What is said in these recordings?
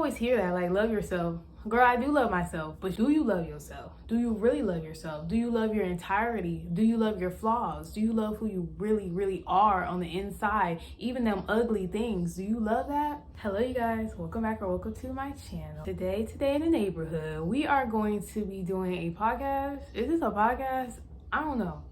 Always hear that, like, love yourself. Girl, I do love myself, but do you love yourself? Do you really love yourself? Do you love your entirety? Do you love your flaws? Do you love who you really, really are on the inside? Even them ugly things. Do you love that? Hello, you guys. Welcome back or welcome to my channel. Today in the neighborhood, we are going to be doing a podcast. Is this a podcast? I don't know.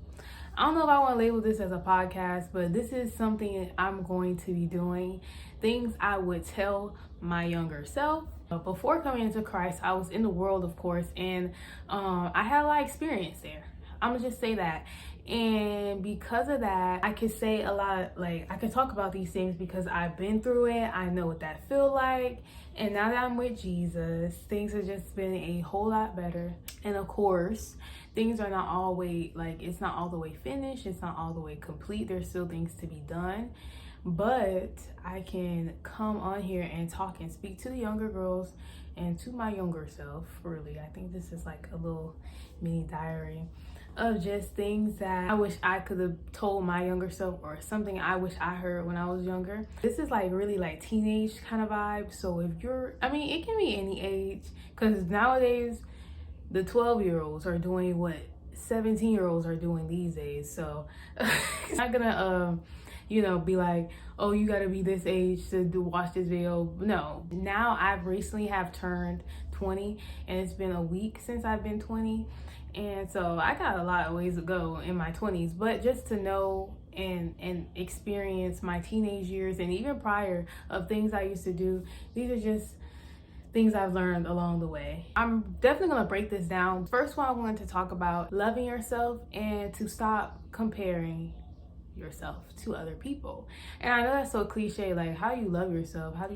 I don't know if I want to label this as a podcast, but this is something I'm going to be doing. Things I would tell my younger self. Before coming into Christ, I was in the world, of course, and I had a lot of experience there. I'm gonna just say that. And because of that, I could say a lot, I could talk about these things because I've been through it. I know what that feel like. And now that I'm with Jesus, things have just been a whole lot better. And of course, things are not always, it's not all the way finished. It's not all the way complete. There's still things to be done. But I can come on here and talk and speak to the younger girls and to my younger self, really. I think this is like a little mini diary of just things that I wish I could have told my younger self, or something I wish I heard when I was younger. This is really teenage kind of vibe. So if you're, it can be any age, because nowadays the 12-year-olds are doing what 17-year-olds are doing these days. So it's not gonna be like, oh, you gotta be this age to watch this video. No. Now I've recently have turned 20, and it's been a week since I've been 20. And so I got a lot of ways to go in my 20s, but just to know and experience my teenage years and even prior of things I used to do, these are just things I've learned along the way. I'm definitely gonna break this down. First one, I wanted to talk about loving yourself and to stop comparing yourself to other people. And I know that's so cliche, like, how do you love yourself? How do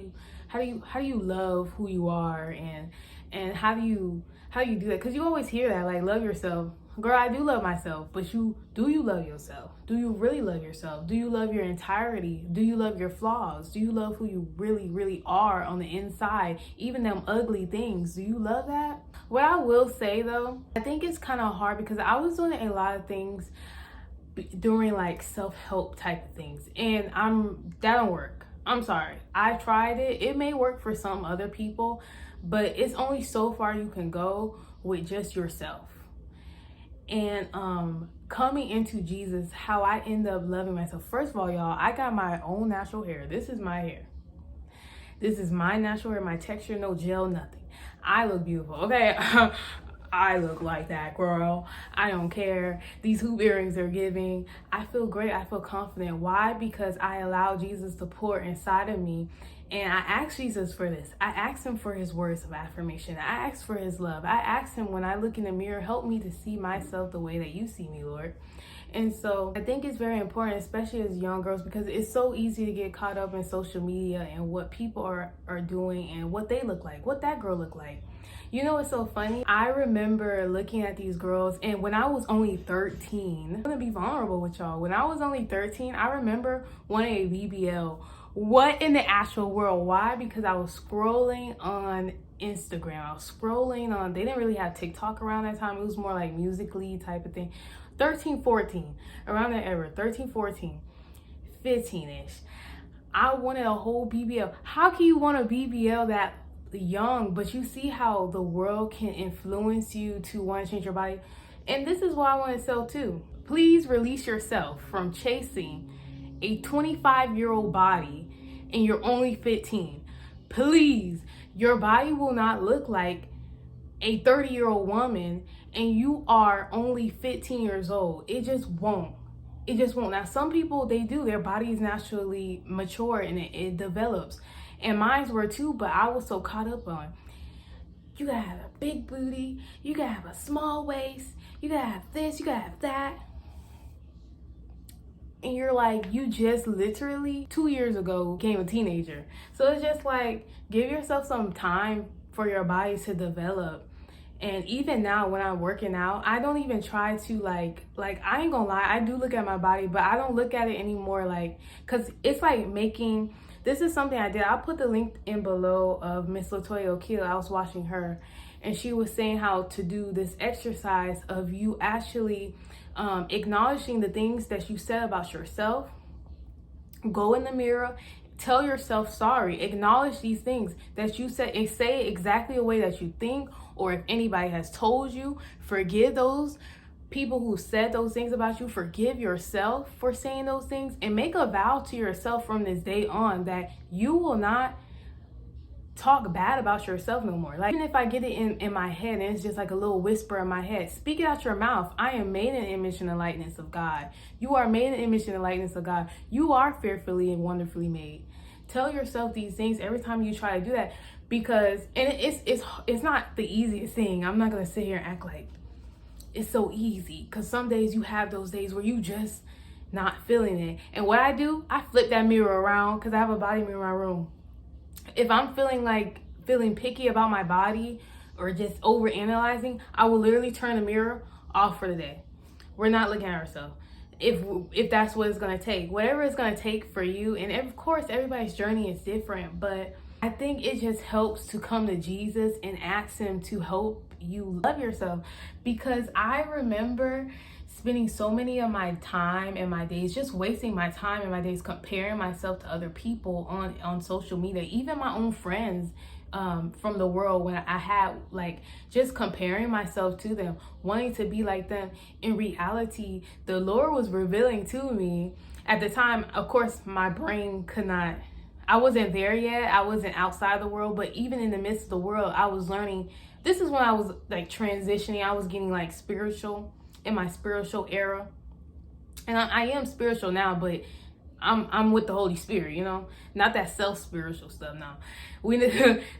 you love who you are, and how do you do that? Because you always hear that, like, love yourself. Girl, I do love myself, but do you love yourself? Do you really love yourself? Do you love your entirety? Do you love your flaws? Do you love who you really, really are on the inside? Even them ugly things. Do you love that? What I will say though, I think it's kind of hard because I was doing a lot of things during self-help type of things, and that don't work. I'm sorry. I tried it. It may work for some other people, but it's only so far you can go with just yourself. And coming into Jesus, how I end up loving myself. First of all, y'all, I got my own natural hair. This is my hair. This is my natural hair, my texture, no gel, nothing. I look beautiful, okay? I look like that, girl. I don't care. These hoop earrings are giving. I feel great. I feel confident. Why? Because I allow Jesus to pour inside of me. And I asked Jesus for this. I asked him for his words of affirmation. I asked for his love. I asked him, when I look in the mirror, help me to see myself the way that you see me, Lord. And so I think it's very important, especially as young girls, because it's so easy to get caught up in social media and what people are doing and what they look like, what that girl look like. You know what's so funny? I remember looking at these girls, and when I was only 13, I'm gonna be vulnerable with y'all. When I was only 13, I remember wanting a BBL. What in the actual world? Why? Because I was scrolling on Instagram. I was scrolling on, they didn't really have TikTok around that time. It was more like Musical.ly type of thing. 13, 14, around that era, 13, 14, 15-ish. I wanted a whole BBL. How can you want a BBL that young? But you see how the world can influence you to want to change your body. And this is what I want to sell too. Please release yourself from chasing a 25-year-old body and you're only 15. Please, your body will not look like a 30-year-old woman and you are only 15 years old. It just won't. It just won't. Now, some people, they do. Their bodies naturally mature and it develops. And mine were too, but I was so caught up on, you gotta have a big booty, you gotta have a small waist, you gotta have this, you gotta have that. And you're like, you just literally 2 years ago became a teenager. So it's just like, give yourself some time for your body to develop. And even now when I'm working out, I don't even try to I ain't gonna lie, I do look at my body, but I don't look at it anymore cause it's like making, this is something I did. I'll put the link in below of Miss Latoya O'Keel. I was watching her and she was saying how to do this exercise of you actually acknowledging the things that you said about yourself. Go in the mirror Tell yourself sorry. Acknowledge these things that you said, and say exactly the way that you think. Or if anybody has told you, forgive those people who said those things about you. Forgive yourself for saying those things, and make a vow to yourself from this day on that you will not talk bad about yourself no more. Like, even if I get it in my head and it's just like a little whisper in my head, speak it out your mouth. I am made in the image and the likeness of God. You are made in the image and the likeness of God. You are fearfully and wonderfully made. Tell yourself these things every time you try to do that, because, and it's not the easiest thing. I'm not gonna sit here and act like it's so easy, because some days you have those days where you just not feeling it. And what I do, I flip that mirror around, because I have a body mirror in my room. If I'm feeling picky about my body or just over analyzing, I will literally turn the mirror off for the day. We're not looking at ourselves. If that's what it's gonna take, whatever it's gonna take for you. And of course, everybody's journey is different, but I think it just helps to come to Jesus and ask him to help you love yourself. Because I remember spending so many of my time and my days, just wasting my time and my days comparing myself to other people on social media, even my own friends from the world, when I had like just comparing myself to them, wanting to be like them. In reality, the Lord was revealing to me at the time. Of course, my brain could not, I wasn't there yet. I wasn't outside the world, but even in the midst of the world, I was learning. This is when I was like transitioning. I was getting like spiritual, in my spiritual era. And I am spiritual now, but I'm with the Holy Spirit, you know, not that self-spiritual stuff now.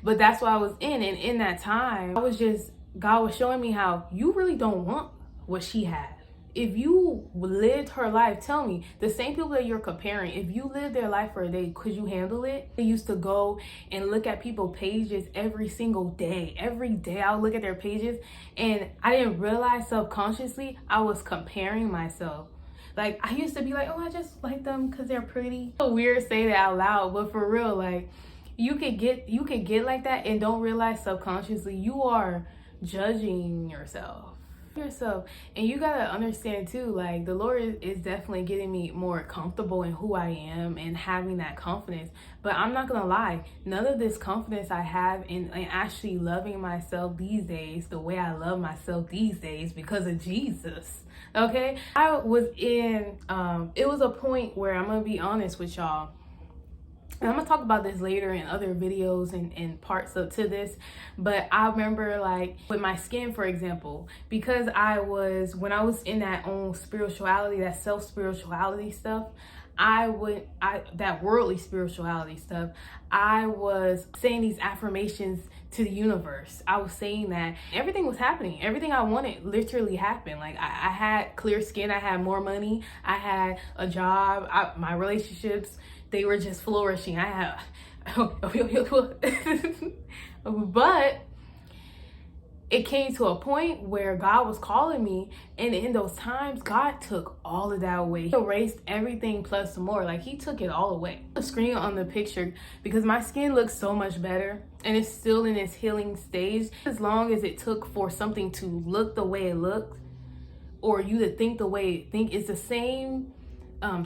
But that's what I was in. And in that time, God was showing me how you really don't want what she had. If you lived her life, tell me, the same people that you're comparing, if you lived their life for a day, could you handle it? I used to go and look at people's pages every single day. Every day I would look at their pages, and I didn't realize subconsciously I was comparing myself. Like, I used to be like, oh, I just like them because they're pretty. So weird to say that out loud, but for real, like, you could get like that and don't realize subconsciously you are judging yourself. And you gotta understand too, like, the Lord is definitely getting me more comfortable in who I am and having that confidence. But I'm not gonna lie, none of this confidence I have in actually loving myself these days the way I love myself these days, because of Jesus. Okay, I was in it was a point where, I'm gonna be honest with y'all, and I'm gonna talk about this later in other videos and parts to this, but I remember, like, with my skin, for example, because when I was in that own spirituality, that self-spirituality stuff, that worldly spirituality stuff, I was saying these affirmations to the universe. I was saying that everything was happening. Everything I wanted literally happened. Like, I had clear skin, I had more money, I had a job, my relationships, they were just flourishing. I have, but it came to a point where God was calling me, and in those times, God took all of that away. He erased everything plus some more. Like, he took it all away. The screen on the picture, because my skin looks so much better, and it's still in its healing stage. As long as it took for something to look the way it looked, or you to think the way it think, it's the same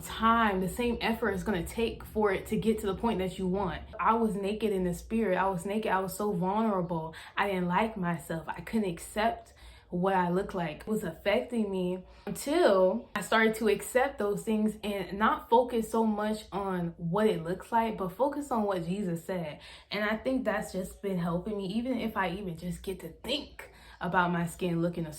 time, the same effort it's gonna take for it to get to the point that you want. I was naked in the spirit. I was naked. I was so vulnerable. I didn't like myself. I couldn't accept what I looked like. It was affecting me until I started to accept those things and not focus so much on what it looks like, but focus on what Jesus said. And I think that's just been helping me. Even if I even just get to think about my skin looking a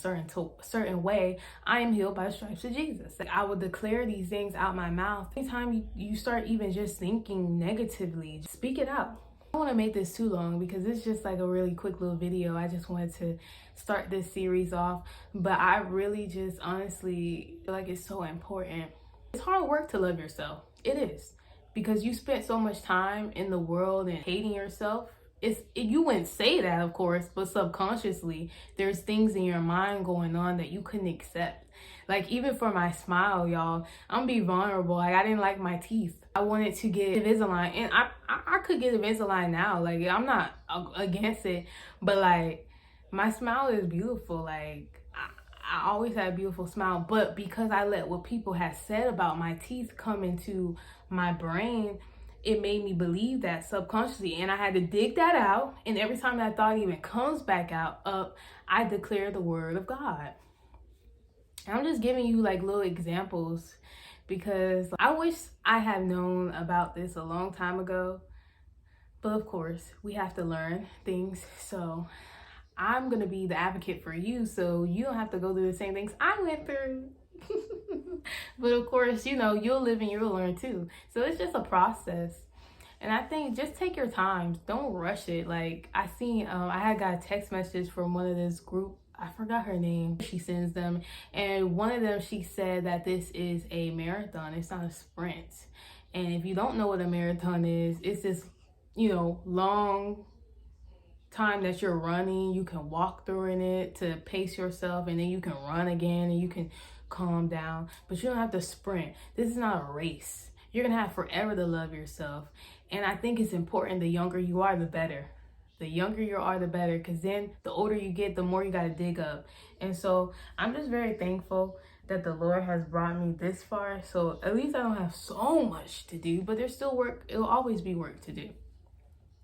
certain way, I am healed by the stripes of Jesus. Like, I would declare these things out my mouth. Anytime you start even just thinking negatively, speak it out. I don't want to make this too long because it's just like a really quick little video. I just wanted to start this series off, but I really just honestly feel like it's so important. It's hard work to love yourself. It is, because you spent so much time in the world and hating yourself. You wouldn't say that, of course, but subconsciously there's things in your mind going on that you couldn't accept. Like, even for my smile, y'all, I'm gonna be vulnerable. Like, I didn't like my teeth. I wanted to get Invisalign, and I could get Invisalign now. Like, I'm not against it, but like, my smile is beautiful. Like, I always had a beautiful smile, but because I let what people had said about my teeth come into my brain, it made me believe that subconsciously, and I had to dig that out. And every time that thought even comes back up, I declare the word of God. And I'm just giving you like little examples because I wish I had known about this a long time ago. But of course, we have to learn things. So I'm going to be the advocate for you so you don't have to go through the same things I went through. But of course, you know, you'll live and you'll learn too. So it's just a process. And I think just take your time. Don't rush it. Like I had got a text message from one of this group. I forgot her name. She sends them. And one of them, she said that this is a marathon. It's not a sprint. And if you don't know what a marathon is, it's this, you know, long time that you're running. You can walk through in it to pace yourself, and then you can run again and you can calm down, but you don't have to sprint. This is not a race. You're gonna have forever to love yourself. And I think it's important, the younger you are, the better. The younger you are, the better, because then the older you get, the more you got to dig up. And so I'm just very thankful that the Lord has brought me this far. So at least I don't have so much to do, but there's still work. It'll always be work to do.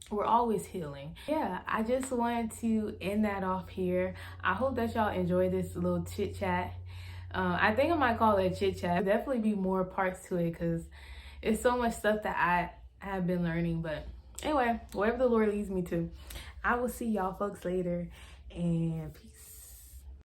We're always healing. Yeah, I just wanted to end that off here. I hope that y'all enjoy this little chit chat. I think I might call it a chit chat. There'll definitely be more parts to it because it's so much stuff that I have been learning. But anyway, whatever the Lord leads me to, I will see y'all folks later, and peace.